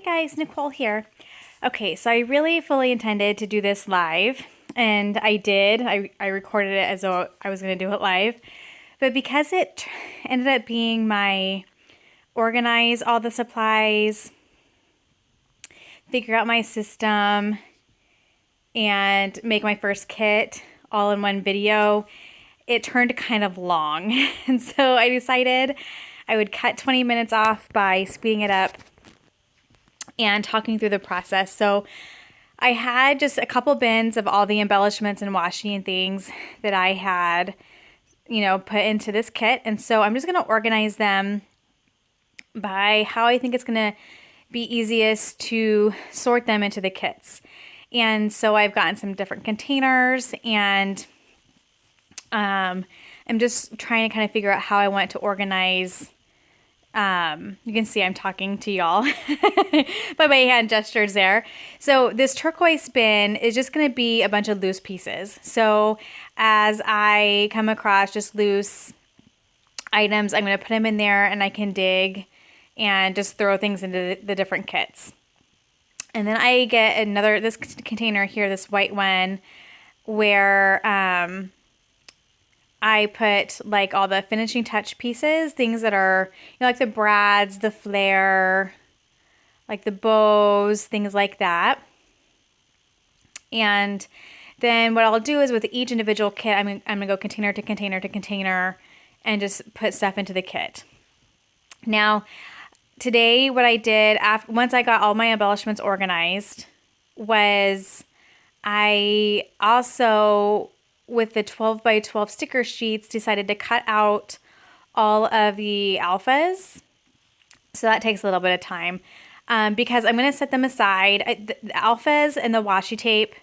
Hey guys, Nicole here. Okay, so I really fully intended to do this live, and I did. I recorded it as though I was going to do it live. But because it ended up being my organize all the supplies, figure out my system, and make my first kit all in one video, it turned kind of long. And so I decided I would cut 20 minutes off by speeding it up and talking through the process. So I had just a couple bins of all the embellishments and washi and things that I had, put into this kit. And so I'm just going to organize them by how I think it's going to be easiest to sort them into the kits. And so I've gotten some different containers, and I'm just trying to kind of figure out how I want to organize. You can see I'm talking to y'all by my hand gestures there. So this turquoise bin is just going to be a bunch of loose pieces. So as I come across just loose items, I'm going to put them in there, and I can dig and just throw things into the different kits. And then I get this container here, this white one, where I put like all the finishing touch pieces, things that are, like the brads, the flare, like the bows, things like that. And then what I'll do is with each individual kit, I'm gonna go container to container to container and just put stuff into the kit. Now, today what I did once I got all my embellishments organized was I also, with the 12 by 12 sticker sheets, decided to cut out all of the alphas. So that takes a little bit of time because I'm going to set them aside. The alphas and the washi tape,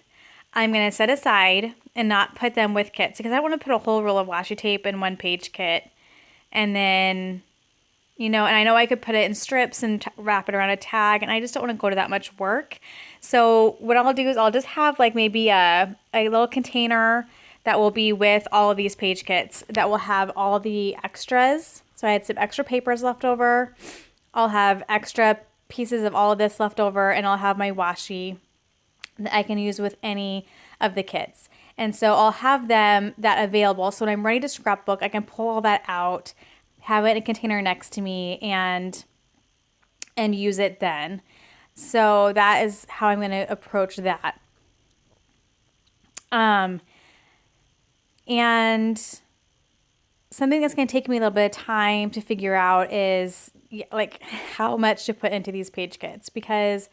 I'm going to set aside and not put them with kits because I don't want to put a whole roll of washi tape in one page kit. And then, and I know I could put it in strips and wrap it around a tag, and I just don't want to go to that much work. So what I'll do is I'll just have like maybe a little container that will be with all of these page kits that will have all the extras. So I had some extra papers left over. I'll have extra pieces of all of this left over, and I'll have my washi that I can use with any of the kits. And so I'll have that available. So when I'm ready to scrapbook, I can pull all that out, have it in a container next to me, and use it then. So that is how I'm going to approach that. And something that's going to take me a little bit of time to figure out is like how much to put into these page kits, because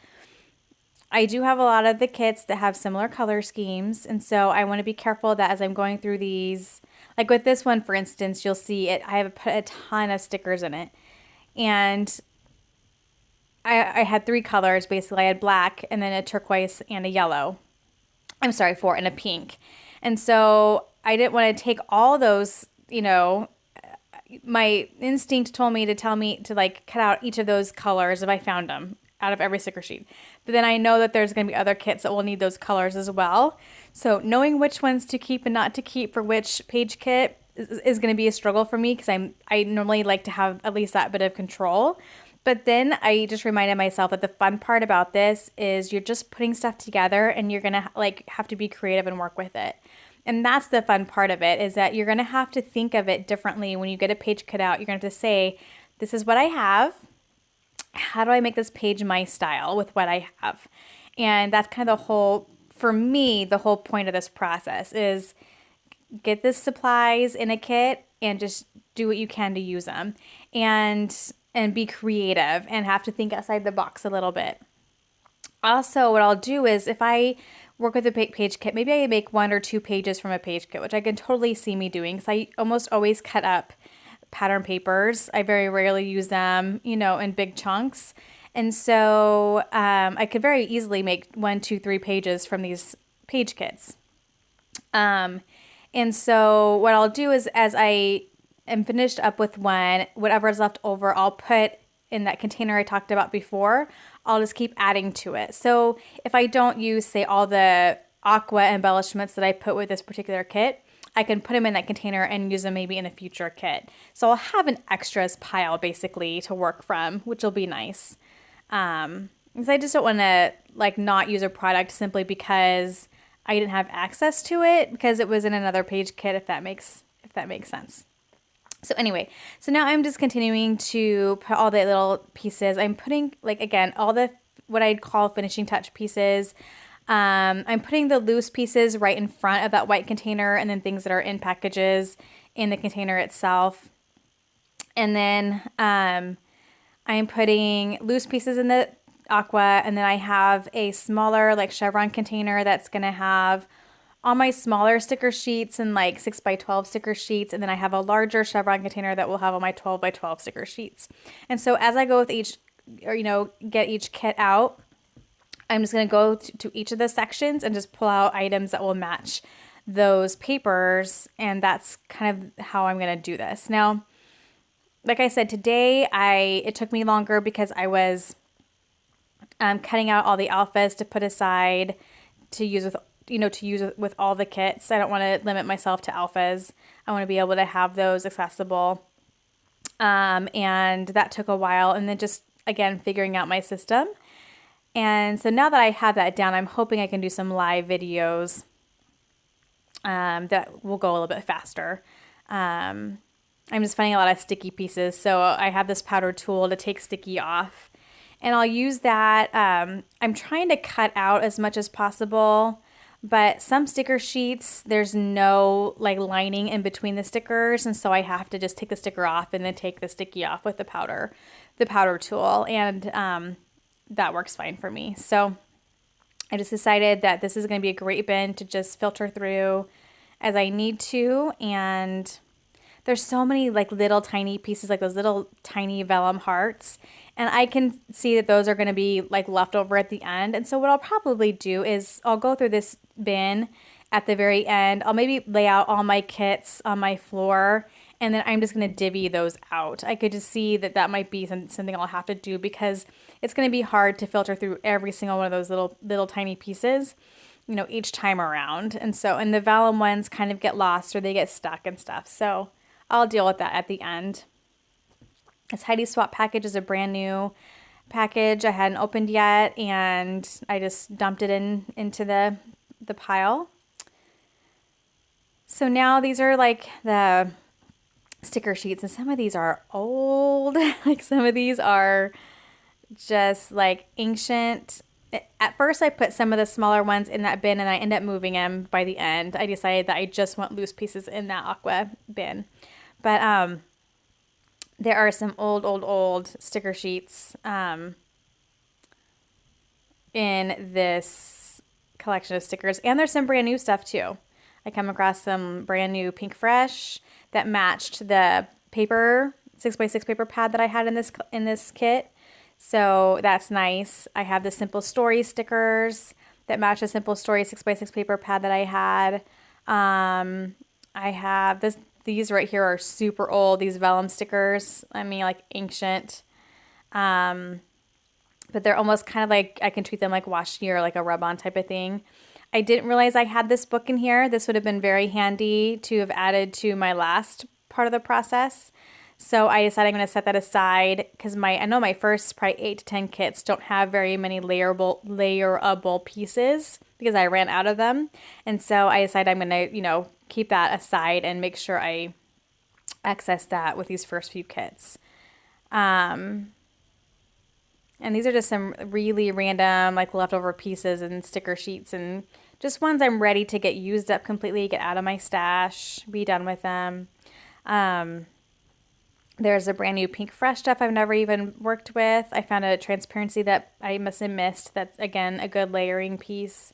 I do have a lot of the kits that have similar color schemes. And so I want to be careful that as I'm going through these, like with this one, for instance, you'll see it. I have put a ton of stickers in it, and I had 3 colors. Basically, I had black and then a turquoise and a yellow. I'm sorry, 4 and a pink. And so I didn't want to take all those, my instinct told me to like cut out each of those colors if I found them out of every sticker sheet. But then I know that there's going to be other kits that will need those colors as well. So knowing which ones to keep and not to keep for which page kit is going to be a struggle for me, because I normally like to have at least that bit of control. But then I just reminded myself that the fun part about this is you're just putting stuff together, and you're going to like have to be creative and work with it. And that's the fun part of it, is that you're going to have to think of it differently. When you get a page cut out, you're going to have to say, this is what I have. How do I make this page my style with what I have? And that's kind of for me, the whole point of this process is get the supplies in a kit and just do what you can to use them, and be creative and have to think outside the box a little bit. Also, what I'll do is if I work with a page kit, maybe I make 1 or 2 pages from a page kit, which I can totally see me doing, because I almost always cut up pattern papers. I very rarely use them, in big chunks. And so I could very easily make 1, 2, 3 pages from these page kits. And so what I'll do is, as I am finished up with one, whatever is left over, I'll put in that container I talked about before. I'll just keep adding to it. So if I don't use, say, all the aqua embellishments that I put with this particular kit, I can put them in that container and use them maybe in a future kit. So I'll have an extras pile basically to work from, which will be nice. Because I just don't want to like not use a product simply because I didn't have access to it because it was in another page kit, if that makes sense. So anyway, so now I'm just continuing to put all the little pieces. I'm putting, like, again, all the what I'd call finishing touch pieces. I'm putting the loose pieces right in front of that white container, and then things that are in packages in the container itself. And then I'm putting loose pieces in the aqua, and then I have a smaller like chevron container that's going to have all my smaller sticker sheets and like 6x12 sticker sheets, and then I have a larger chevron container that will have all my 12x12 sticker sheets. And so as I go with each, or get each kit out, I'm just going to go to each of the sections and just pull out items that will match those papers, and that's kind of how I'm going to do this. Now, like I said, today it took me longer because I was cutting out all the alphas to put aside to use with all the kits. I don't want to limit myself to alphas. I want to be able to have those accessible. And that took a while, and then just again figuring out my system. And so now that I have that down, I'm hoping I can do some live videos that will go a little bit faster. I'm just finding a lot of sticky pieces. So I have this powder tool to take sticky off, and I'll use that. I'm trying to cut out as much as possible, but some sticker sheets, there's no like lining in between the stickers. And so I have to just take the sticker off and then take the sticky off with the powder tool. And that works fine for me. So I just decided that this is going to be a great bin to just filter through as I need to. And there's so many like little tiny pieces, like those little tiny vellum hearts. And I can see that those are going to be like left over at the end. And so what I'll probably do is I'll go through this bin at the very end. I'll maybe lay out all my kits on my floor, and then I'm just going to divvy those out. I could just see that might be something I'll have to do because it's going to be hard to filter through every single one of those little tiny pieces, each time around. And the vellum ones kind of get lost or they get stuck and stuff. So I'll deal with that at the end. This Heidi Swap package is a brand new package. I hadn't opened yet, and I just dumped it into the pile. So now these are like the sticker sheets, and some of these are old. Like some of these are just like ancient. At first I put some of the smaller ones in that bin, and I end up moving them by the end. I decided that I just want loose pieces in that aqua bin. But there are some old sticker sheets in this collection of stickers, and there's some brand new stuff too. I come across some brand new Pink Fresh that matched the paper 6x6 paper pad that I had in this kit. So that's nice. I have the Simple Story stickers that match the Simple Story 6x6 paper pad that I had. I have these right here are super old, these vellum stickers. I mean, like ancient. But they're almost kind of like, I can treat them like washi or like a rub-on type of thing. I didn't realize I had this book in here. This would have been very handy to have added to my last part of the process. So I decided I'm going to set that aside because I know my first probably 8 to 10 kits don't have very many layerable pieces because I ran out of them. And so I decided I'm going to, keep that aside and make sure I access that with these first few kits. And these are just some really random, like leftover pieces and sticker sheets and just ones I'm ready to get used up completely, get out of my stash, be done with them. There's a brand new Pink Fresh stuff I've never even worked with. I found a transparency that I must have missed. That's, again, a good layering piece.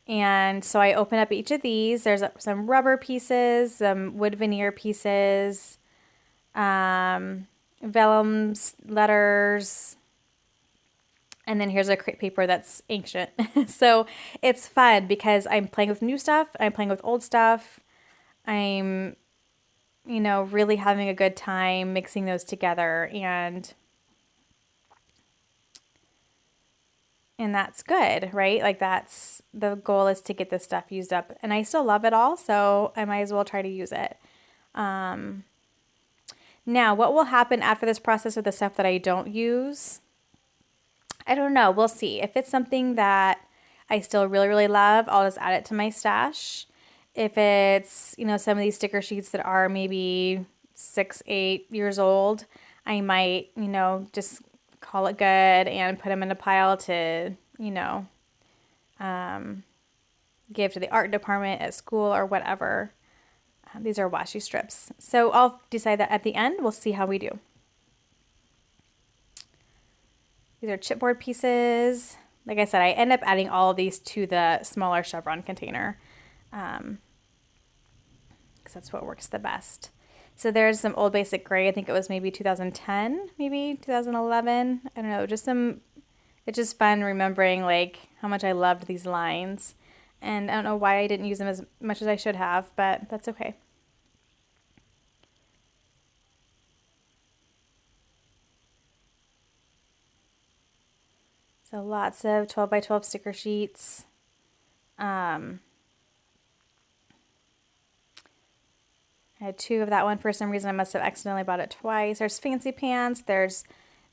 And so I open up each of these. There's some rubber pieces, some wood veneer pieces, vellums, letters, and then here's a crepe paper that's ancient. So it's fun because I'm playing with new stuff, I'm playing with old stuff. I'm, really having a good time mixing those together, and that's good, right? Like that's the goal, is to get this stuff used up, and I still love it all, so I might as well try to use it. Now, what will happen after this process with the stuff that I don't use? I don't know. We'll see. If it's something that I still really, really love, I'll just add it to my stash. If it's, some of these sticker sheets that are maybe 6, 8 years old, I might, just call it good and put them in a pile to, give to the art department at school or whatever. These are washi strips. So I'll decide that at the end. We'll see how we do. These are chipboard pieces. Like I said, I end up adding all of these to the smaller chevron container because that's what works the best. So there's some old basic gray. I think it was maybe 2010, maybe 2011. I don't know. It's just fun remembering like how much I loved these lines. And I don't know why I didn't use them as much as I should have, but that's okay. So lots of 12 by 12 sticker sheets. I had 2 of that one. For some reason, I must have accidentally bought it twice. There's Fancy Pants. There's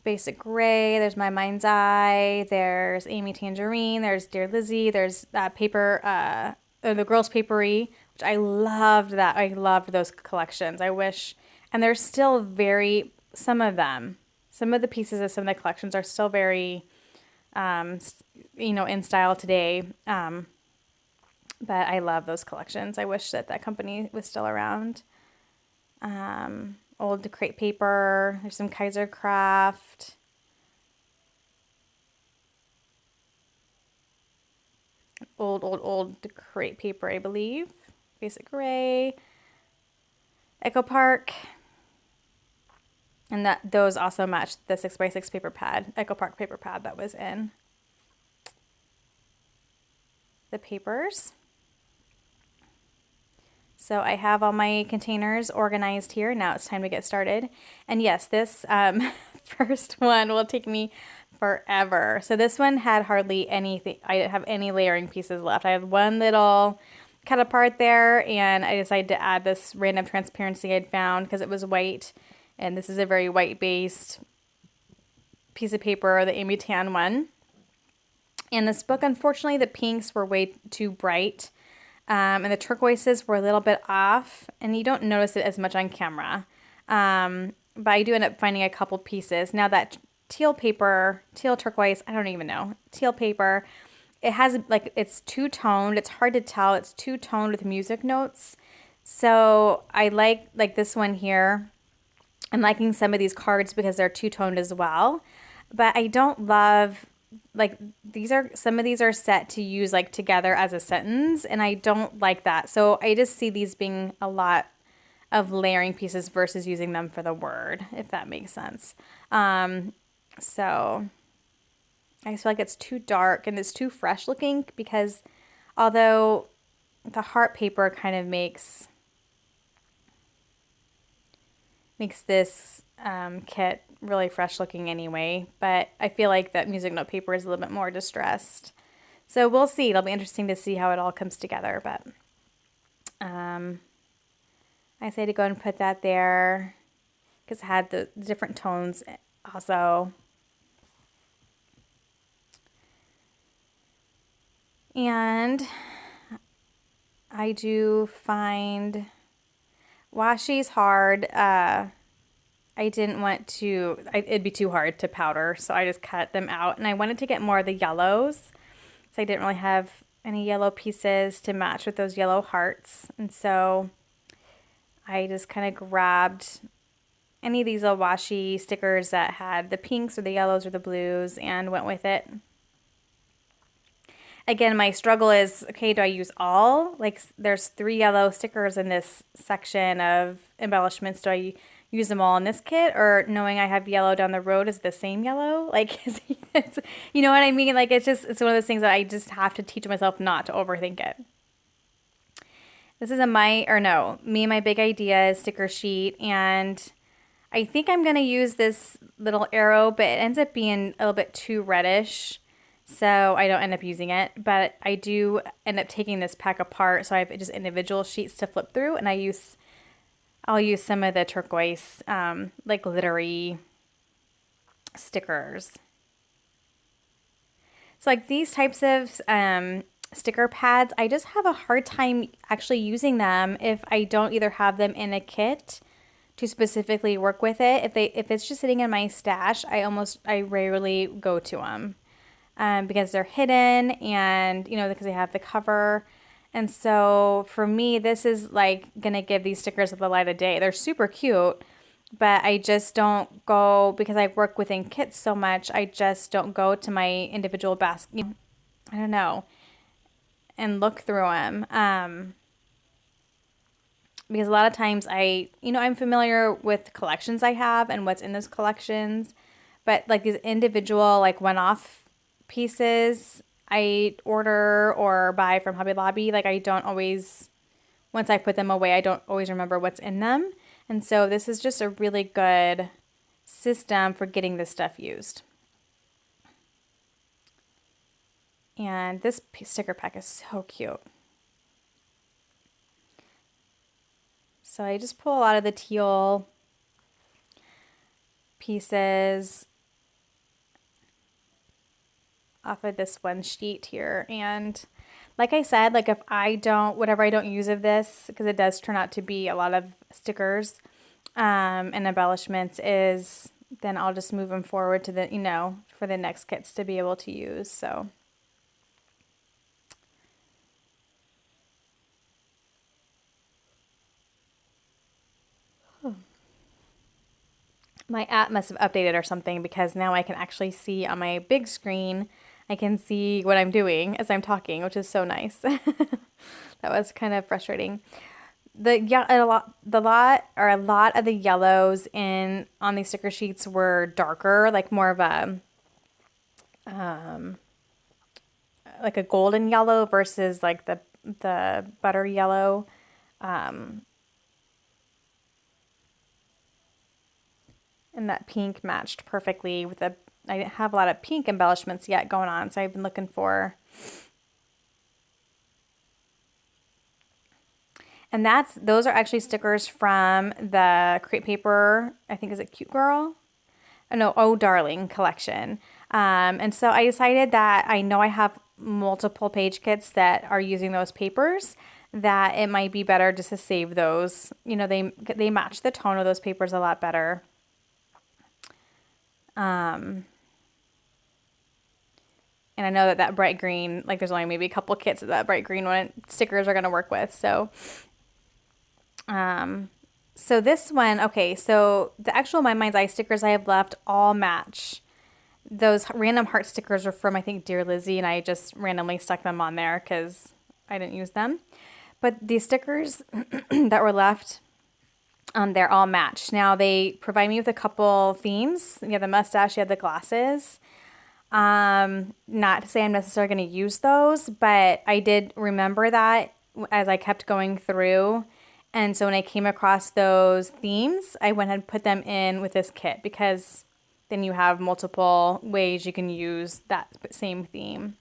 Basic Gray. There's My Mind's Eye. There's Amy Tangerine. There's Dear Lizzie. There's paper, the Girls Papery, which I loved that. I loved those collections. I wish, and they're still some of the pieces of some of the collections are still very, in style today. But I love those collections. I wish that company was still around. Old crepe paper. There's some Kaiser Craft. Old crepe paper, I believe. Basic Gray. Echo Park. And those also matched the 6x6 paper pad, Echo Park paper pad that was in the papers. So I have all my containers organized here. Now it's time to get started. And yes, this first one will take me forever. So this one had hardly anything. I didn't have any layering pieces left. I had one little cut apart there, and I decided to add this random transparency I'd found because it was white. And this is a very white-based piece of paper, the Amy Tan one. In this book, unfortunately, the pinks were way too bright. And the turquoises were a little bit off, and you don't notice it as much on camera. But I do end up finding a couple pieces. Now that teal turquoise, I don't even know, teal paper, it has, it's two-toned. It's hard to tell. It's two-toned with music notes. So I like this one here. I'm liking some of these cards because they're two-toned as well. But I don't love... some of these are set to use together as a sentence, and I don't like that. So I just see these being a lot of layering pieces versus using them for the word, if that makes sense. So I just feel like it's too dark and it's too fresh looking because although the heart paper kind of makes this kit really fresh looking anyway, but I feel like that music note paper is a little bit more distressed. So we'll see. It'll be interesting to see how it all comes together, but I say to go and put that there because it had the different tones also. And I do find washi's hard. I didn't want to, it'd be too hard to powder, so I just cut them out. And I wanted to get more of the yellows, so I didn't really have any yellow pieces to match with those yellow hearts. And so I just kind of grabbed any of these little washi stickers that had the pinks or the yellows or the blues and went with it. Again, my struggle is, okay, do I use all? There's 3 yellow stickers in this section of embellishments. Do I use them all in this kit? Or knowing I have yellow down the road is the same yellow? You know what I mean? It's one of those things that I just have to teach myself not to overthink it. This is Me and My Big Idea sticker sheet. And I think I'm going to use this little arrow, but it ends up being a little bit too reddish. So I don't end up using it, but I do end up taking this pack apart. So I have just individual sheets to flip through, and I'll use some of the turquoise, glittery stickers. So like these types of sticker pads, I just have a hard time actually using them if I don't either have them in a kit to specifically work with it. If it's just sitting in my stash, I rarely go to them because they're hidden and because they have the cover. And so for me, this is like gonna give these stickers the light of day. They're super cute, but I just don't go because I work within kits so much. I just don't go to my individual basket. I don't know, and look through them. Because a lot of times I'm familiar with collections I have and what's in those collections, but like these individual like one-off pieces I order or buy from Hobby Lobby, like I don't always, once I put them away, I don't always remember what's in them. And so this is just a really good system for getting this stuff used. And this sticker pack is so cute. So I just pull a lot of the teal pieces off of this one sheet here. And like I said, like if whatever I don't use of this, because it does turn out to be a lot of stickers and embellishments, then I'll just move them forward to for the next kits to be able to use. So. My app must have updated or something because now I can actually see on my big screen, I can see what I'm doing as I'm talking, which is so nice. That was kind of frustrating. A lot of the yellows on these sticker sheets were darker, like more of a like a golden yellow versus like the butter yellow. And that pink matched perfectly with I didn't have a lot of pink embellishments yet going on, so I've been looking for. And those are actually stickers from the Crate Paper, I think is it Cute Girl? Oh, no, Oh Darling collection. And so I decided that I know I have multiple page kits that are using those papers, that it might be better just to save those. They match the tone of those papers a lot better. And I know that bright green, like there's only maybe a couple kits that bright green one stickers are going to work with. So, so this one, okay, so the actual My Mind's Eye stickers I have left all match. Those random heart stickers are from, I think, Dear Lizzie, and I just randomly stuck them on there because I didn't use them. But these stickers that were left, they're all matched. Now, they provide me with a couple themes. You have the mustache, you have the glasses. Not to say I'm necessarily going to use those, but I did remember that as I kept going through. And so when I came across those themes, I went ahead and put them in with this kit because then you have multiple ways you can use that same theme.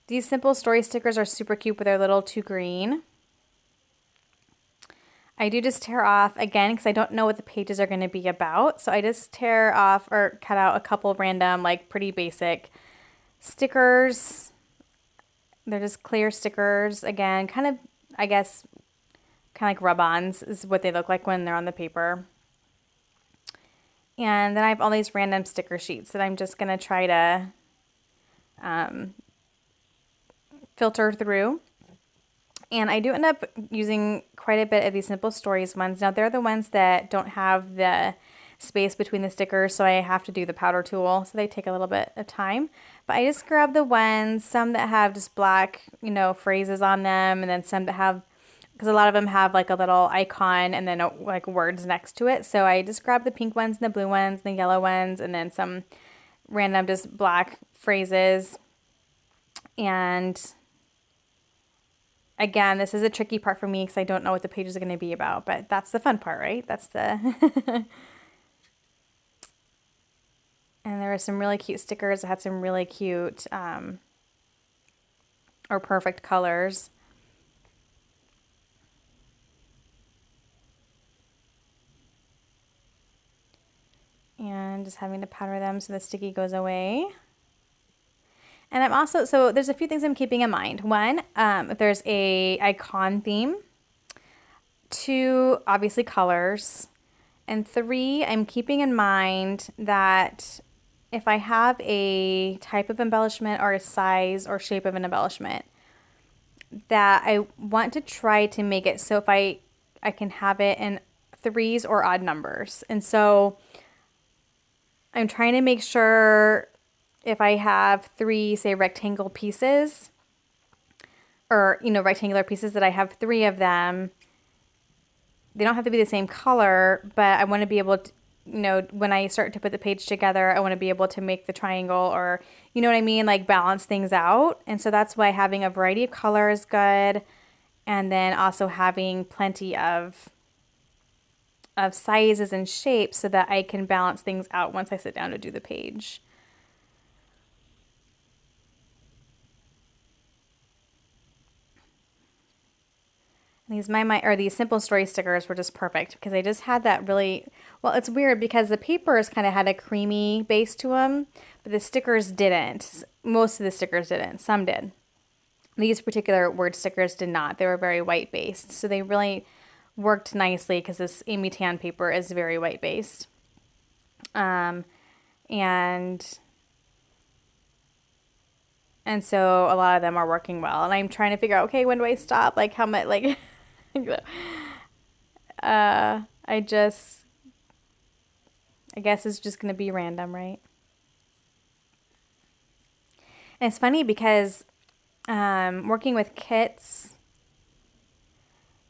These simple story stickers are super cute, but they're a little too green. I do just tear off, again, because I don't know what the pages are going to be about. So I just tear off or cut out a couple random, like pretty basic stickers. They're just clear stickers. Again, kind of, I guess, kind of like rub-ons is what they look like when they're on the paper. And then I have all these random sticker sheets that I'm just going to try to filter through. And I do end up using quite a bit of these Simple Stories ones. Now, they're the ones that don't have the space between the stickers, so I have to do the powder tool. So they take a little bit of time. But I just grab the ones, some that have just black, phrases on them, and then some that have, because a lot of them have like a little icon and then like words next to it. So I just grab the pink ones and the blue ones and the yellow ones, and then some random just black phrases. And again, this is a tricky part for me because I don't know what the pages are going to be about, but that's the fun part, right? That's the... And there were some really cute stickers that had some really cute or perfect colors. And just having to powder them so the sticky goes away. And I'm also, so there's a few things I'm keeping in mind. One, if there's a icon theme. Two, obviously colors. And three, I'm keeping in mind that if I have a type of embellishment or a size or shape of an embellishment, that I want to try to make it so if I can have it in threes or odd numbers. And so I'm trying to make sure if I have three, say, rectangle pieces, or, you know, rectangular pieces, that I have three of them. They don't have to be the same color, but I want to be able to, you know, when I start to put the page together, I want to be able to make the triangle, or, you know what I mean, like balance things out. And so that's why having a variety of colors is good. And then also having plenty of sizes and shapes so that I can balance things out once I sit down to do the page. These Simple Story stickers were just perfect because I just had that really, well, it's weird because the papers kind of had a creamy base to them, but the stickers didn't. Most of the stickers didn't. Some did. These particular word stickers did not. They were very white based. So they really worked nicely because this Amy Tan paper is very white based. And so a lot of them are working well. And I'm trying to figure out, okay, when do I stop? Like how much, like... I guess it's just going to be random, right? And it's funny because working with kits,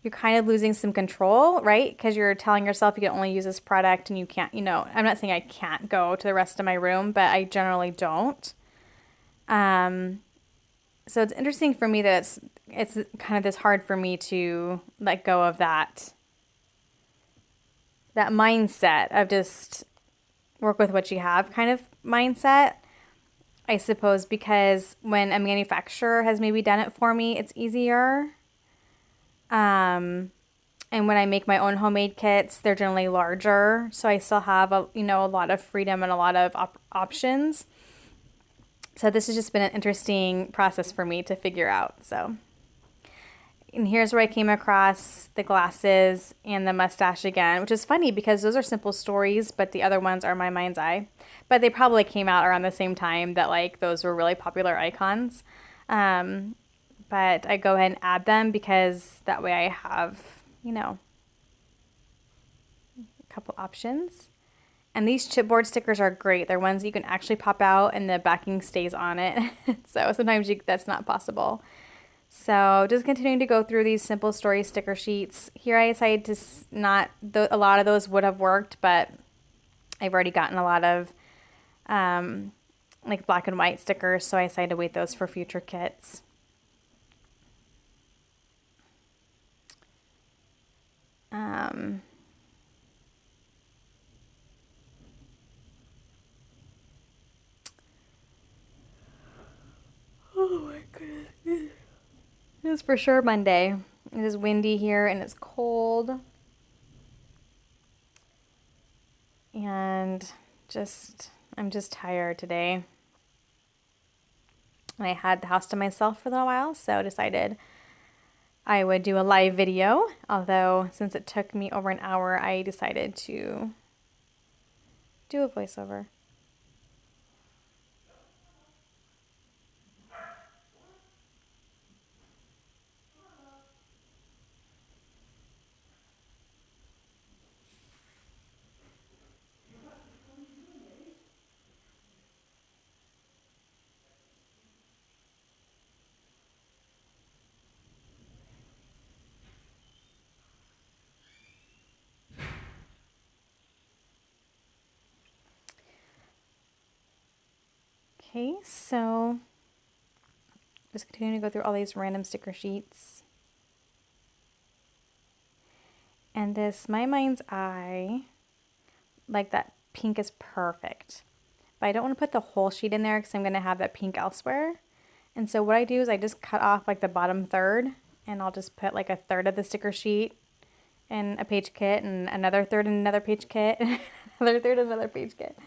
you're kind of losing some control, right? Because you're telling yourself you can only use this product and you can't, you know, I'm not saying I can't go to the rest of my room, but I generally don't. So it's interesting for me that it's kind of this hard for me to let go of that mindset of just work with what you have kind of mindset, I suppose, because when a manufacturer has maybe done it for me, it's easier. And when I make my own homemade kits, they're generally larger, so I still have a lot of freedom and a lot of options. So this has just been an interesting process for me to figure out. So, and here's where I came across the glasses and the mustache again, which is funny because those are Simple Stories, but the other ones are My Mind's Eye. But they probably came out around the same time that like those were really popular icons. But I go ahead and add them because that way I have, you know, a couple options. And these chipboard stickers are great. They're ones you can actually pop out and the backing stays on it. So sometimes that's not possible. So just continuing to go through these Simple Story sticker sheets. Here I decided to a lot of those would have worked, but I've already gotten a lot of like black and white stickers, so I decided to wait those for future kits. Oh my goodness. It is for sure Monday. It is windy here and it's cold. And I'm just tired today. And I had the house to myself for a little while, so I decided I would do a live video. Although, since it took me over an hour, I decided to do a voiceover. Okay, so just continuing to go through all these random sticker sheets. And this My Mind's Eye, like that pink is perfect. But I don't want to put the whole sheet in there because I'm going to have that pink elsewhere. And so what I do is I just cut off like the bottom third, and I'll just put like a third of the sticker sheet in a page kit, and another third in another page kit, and another third in another page kit.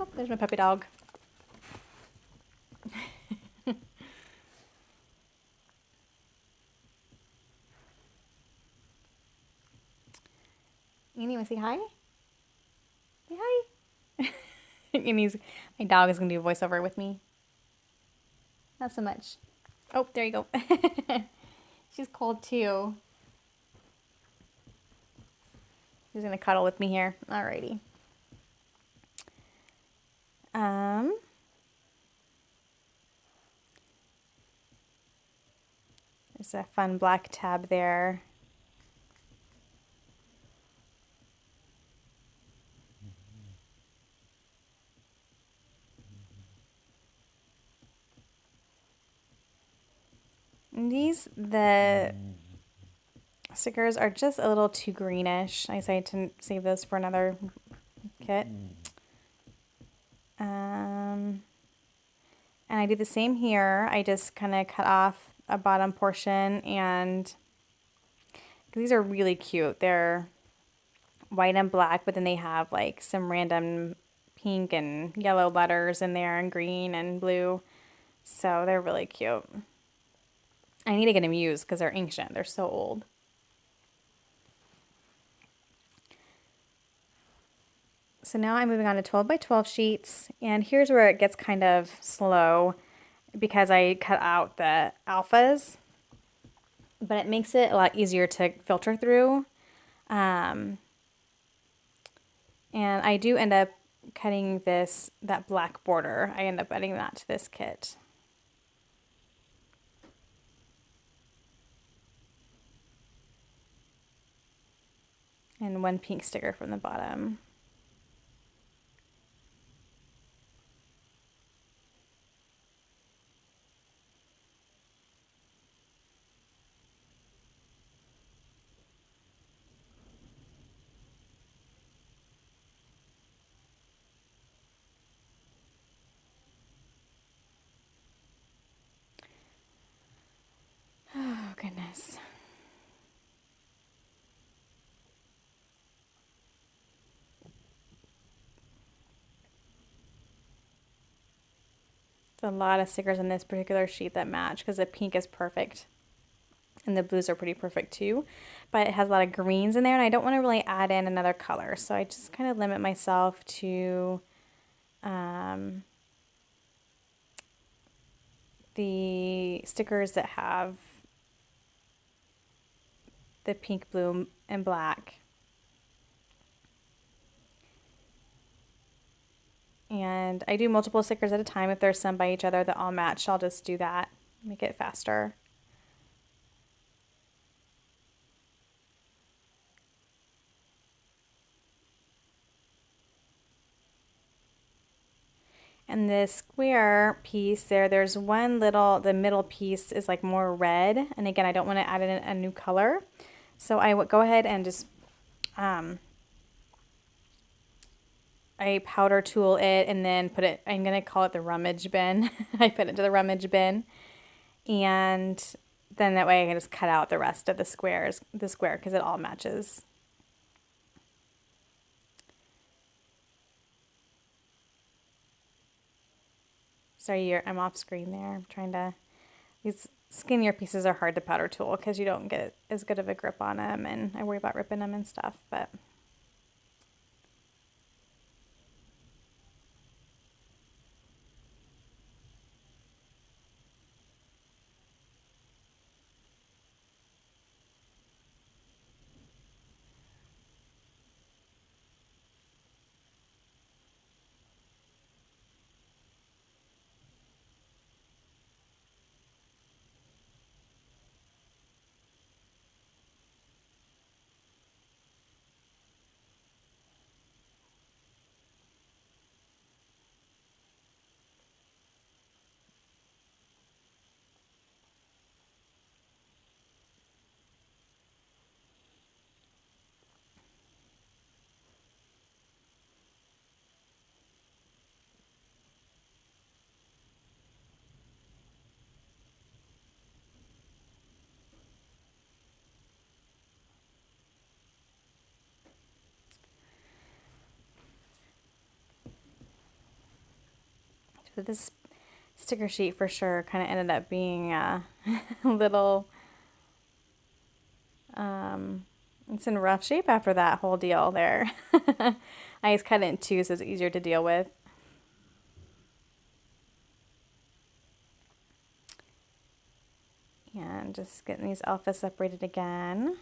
Oh, There's my puppy dog. Annie, wanna say hi? Say hi. And my dog is gonna do a voiceover with me. Not so much. Oh, there you go. She's cold too. She's gonna cuddle with me here. Alrighty. There's a fun black tab there. And the stickers are just a little too greenish. I decided to save those for another kit. And I do the same here. I just kind of cut off a bottom portion, and these are really cute. They're white and black, but then they have like some random pink and yellow letters in there and green and blue. So they're really cute. I need to get them used because they're ancient. They're so old. So now I'm moving on to 12 by 12 sheets, and here's where it gets kind of slow because I cut out the alphas, but it makes it a lot easier to filter through. And I do end up cutting that black border. I end up adding that to this kit. And one pink sticker from the bottom. Oh, goodness. There's a lot of stickers on this particular sheet that match because the pink is perfect. And the blues are pretty perfect too. But it has a lot of greens in there, and I don't want to really add in another color. So I just kind of limit myself to the stickers that have the pink, blue, and black. And I do multiple stickers at a time. If there's some by each other that all match, I'll just do that, make it faster. And the square piece there's one the middle piece is like more red. And again, I don't want to add in a new color. So I would go ahead and just, I powder tool it and then I'm going to call it the rummage bin. I put it into the rummage bin. And then that way I can just cut out the rest of the square because it all matches. Sorry, I'm off screen there. I'm trying to, these skinnier pieces are hard to powder tool because you don't get as good of a grip on them, and I worry about ripping them and stuff, but. that this sticker sheet for sure kind of ended up being a little, it's in rough shape after that whole deal there. I just cut it in two so it's easier to deal with. And just getting these alphas separated again.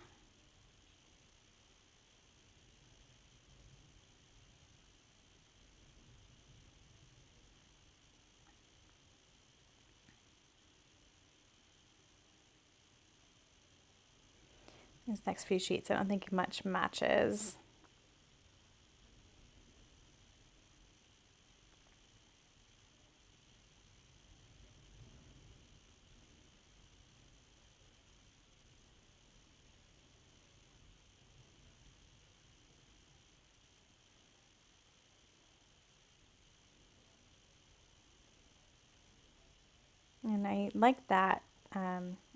These next few sheets, I don't think much matches. And I liked that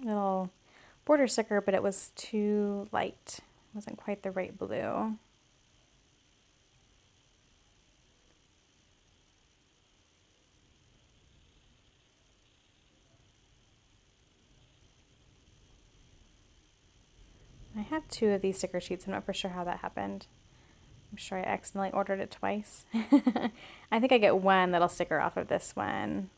little border sticker, but it was too light. It wasn't quite the right blue. I have two of these sticker sheets. I'm not for sure how that happened. I'm sure I accidentally ordered it twice. I think I get one little sticker off of this one.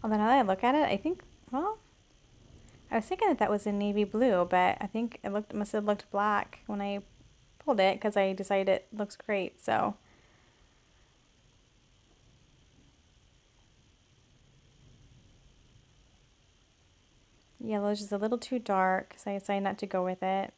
Although now that I look at it, I think, well, I was thinking that that was in navy blue, but I think it must have looked black when I pulled it because I decided it looks great, so. Yellow is just a little too dark, so I decided not to go with it.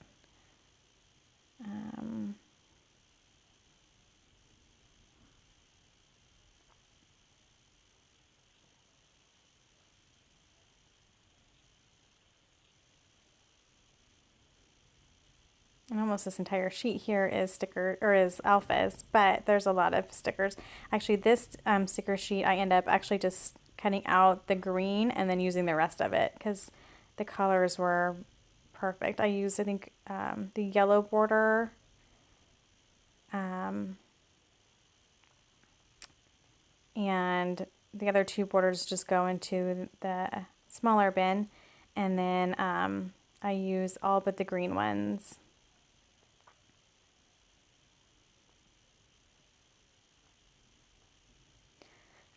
And almost this entire sheet here is alphas, but there's a lot of stickers. Actually, this sticker sheet, I end up actually just cutting out the green and then using the rest of it because the colors were perfect. I used, I think, the yellow border, and the other two borders just go into the smaller bin, and then I use all but the green ones.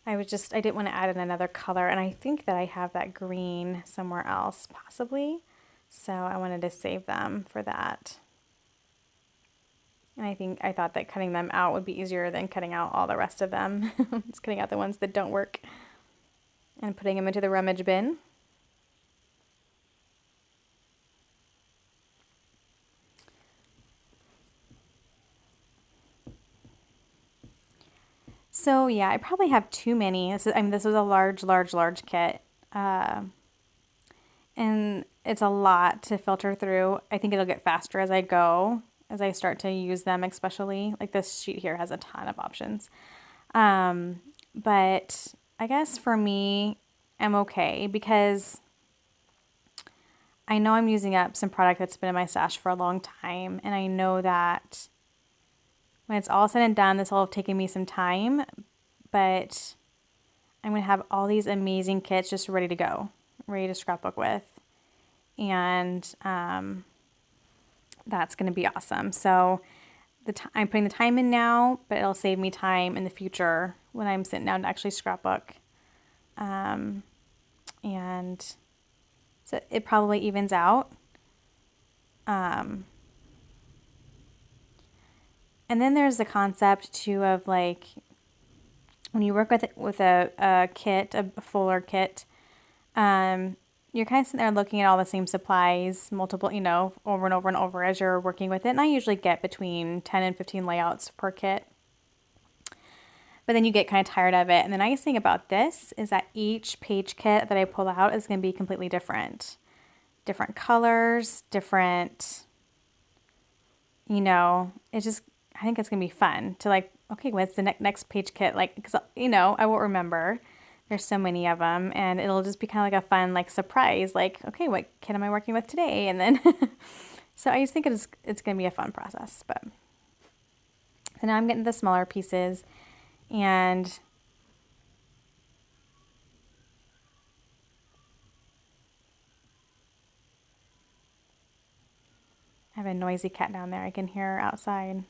I didn't want to add in another color, and I think that I have that green somewhere else, possibly. So I wanted to save them for that. And I thought that cutting them out would be easier than cutting out all the rest of them. Just cutting out the ones that don't work and putting them into the rummage bin. So yeah, I probably have too many. This was a large kit. And it's a lot to filter through. I think it'll get faster as I go, as I start to use them, especially. Like this sheet here has a ton of options. But I guess for me, I'm okay because I know I'm using up some product that's been in my stash for a long time. And I know that when it's all said and done, this will have taken me some time, but I'm going to have all these amazing kits just ready to go, ready to scrapbook with. And that's going to be awesome. So I'm putting the time in now, but it'll save me time in the future when I'm sitting down to actually scrapbook. And so it probably evens out. And then there's the concept too of like when you work with a kit, a fuller kit, you're kind of sitting there looking at all the same supplies, multiple, over and over and over as you're working with it. And I usually get between 10 and 15 layouts per kit. But then you get kind of tired of it. And the nice thing about this is that each page kit that I pull out is going to be completely different. Different colors, different, it's just, I think it's going to be fun to like, okay, what's the next page kit? Like, because, I won't remember. There's so many of them, and it'll just be kind of like a fun, like, surprise. Like, okay, what kit am I working with today? And then, so I just think it's going to be a fun process. But So now I'm getting the smaller pieces, and I have a noisy cat down there. I can hear her outside.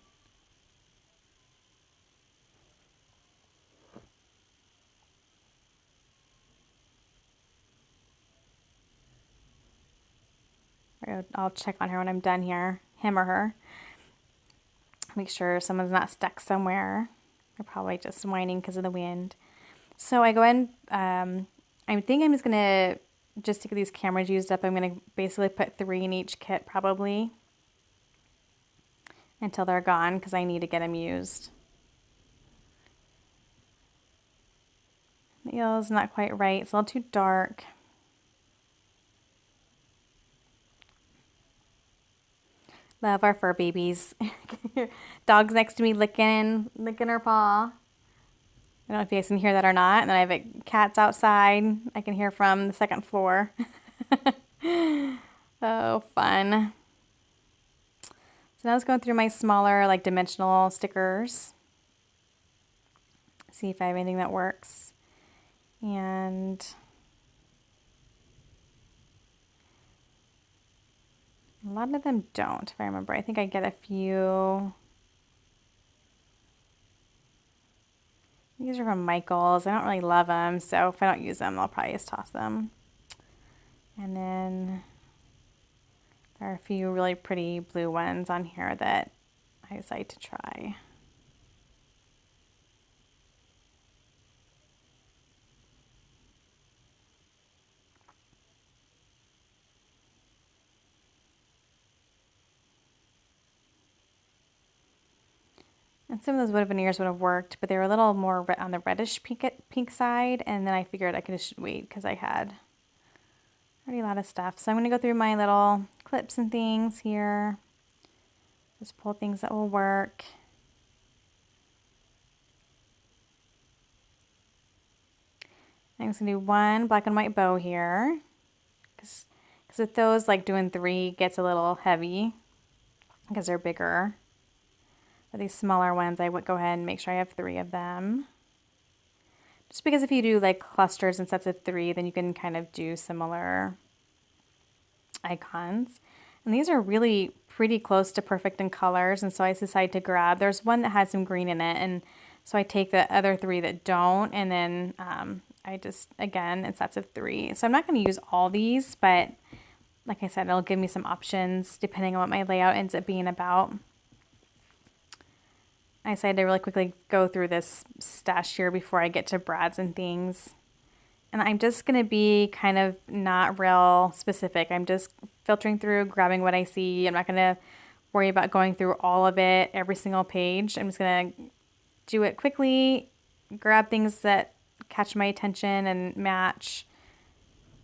I'll check on her when I'm done here, him or her. Make sure someone's not stuck somewhere. They're probably just whining because of the wind. So I go in, I think I'm just going to, just to get these cameras used up, I'm going to basically put 3 in each kit probably until they're gone, because I need to get them used. The yellow's not quite right. It's a little too dark. Love our fur babies. Dog's next to me licking her paw. I don't know if you guys can hear that or not. And then I have cats outside. I can hear from the 2nd floor. Oh, fun. So now I was going through my smaller, like, dimensional stickers. See if I have anything that works. And a lot of them don't, if I remember. I think I get a few. These are from Michaels. I don't really love them, so if I don't use them, I'll probably just toss them. And then there are a few really pretty blue ones on here that I decided to try. And some of those wood veneers would have worked, but they were a little more on the reddish pink side, and then I figured I could just wait because I had already a lot of stuff. So I'm going to go through my little clips and things here. Just pull things that will work. I'm just going to do 1 black and white bow here, because with those, like, doing 3 gets a little heavy because they're bigger. But these smaller ones, I would go ahead and make sure I have 3 of them. Just because if you do like clusters and sets of 3, then you can kind of do similar icons. And these are really pretty close to perfect in colors, and so I decided to grab, there's one that has some green in it, and so I take the other 3 that don't, and then I just, again, in sets of 3. So I'm not going to use all these, but like I said, it'll give me some options depending on what my layout ends up being about. I decided to really quickly go through this stash here before I get to brads and things. And I'm just going to be kind of not real specific. I'm just filtering through, grabbing what I see. I'm not going to worry about going through all of it, every single page. I'm just going to do it quickly, grab things that catch my attention and match.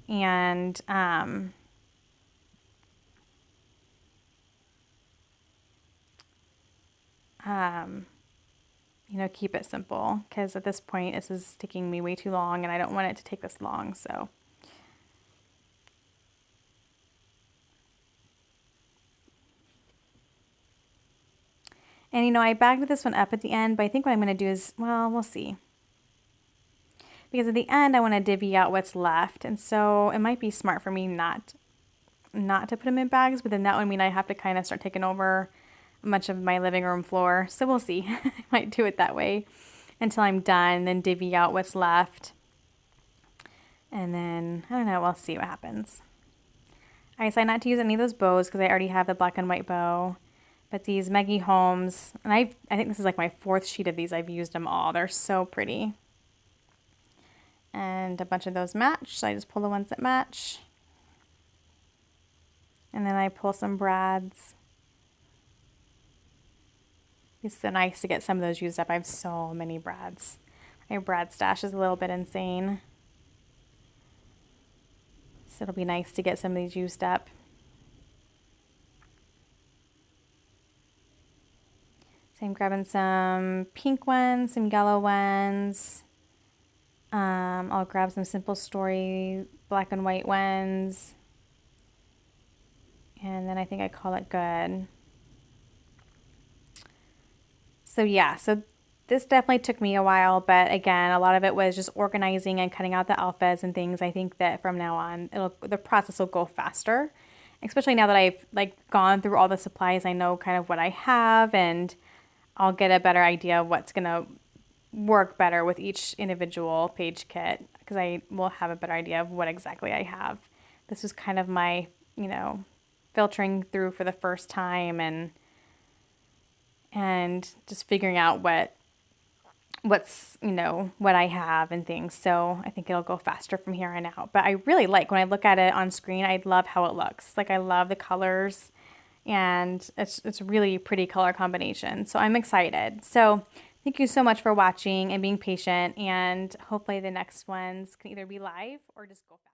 And you know, keep it simple, because at this point this is taking me way too long and I don't want it to take this long. So and you know, I bagged this one up at the end, but I think what I'm going to do is, well, we'll see, because at the end I want to divvy out what's left, and so it might be smart for me not to put them in bags, but then that would mean I have to kind of start taking over much of my living room floor. So we'll see. I might do it that way until I'm done, then divvy out what's left, and then I don't know, we'll see what happens. I decided not to use any of those bows because I already have the black and white bow, but these Maggie Holmes, and I think this is like my 4th sheet of these. I've used them all. They're so pretty, and a bunch of those match, so I just pull the ones that match, and then I pull some brads. It's so nice to get some of those used up. I have so many brads. My brad stash is a little bit insane. So it'll be nice to get some of these used up. So I'm grabbing some pink ones, some yellow ones. I'll grab some Simple Story black and white ones. And then I think I call it good. So yeah, so this definitely took me a while, but again, a lot of it was just organizing and cutting out the alphas and things. I think that from now on, the process will go faster, especially now that I've like gone through all the supplies. I know kind of what I have, and I'll get a better idea of what's gonna work better with each individual page kit because I will have a better idea of what exactly I have. This was kind of my, filtering through for the first time and just figuring out what's what I have and things. So I think it'll go faster from here on out. But I really like when I look at it on screen, I love how it looks. Like I love the colors and it's really pretty color combination. So I'm excited. So thank you so much for watching and being patient, and hopefully the next ones can either be live or just go fast.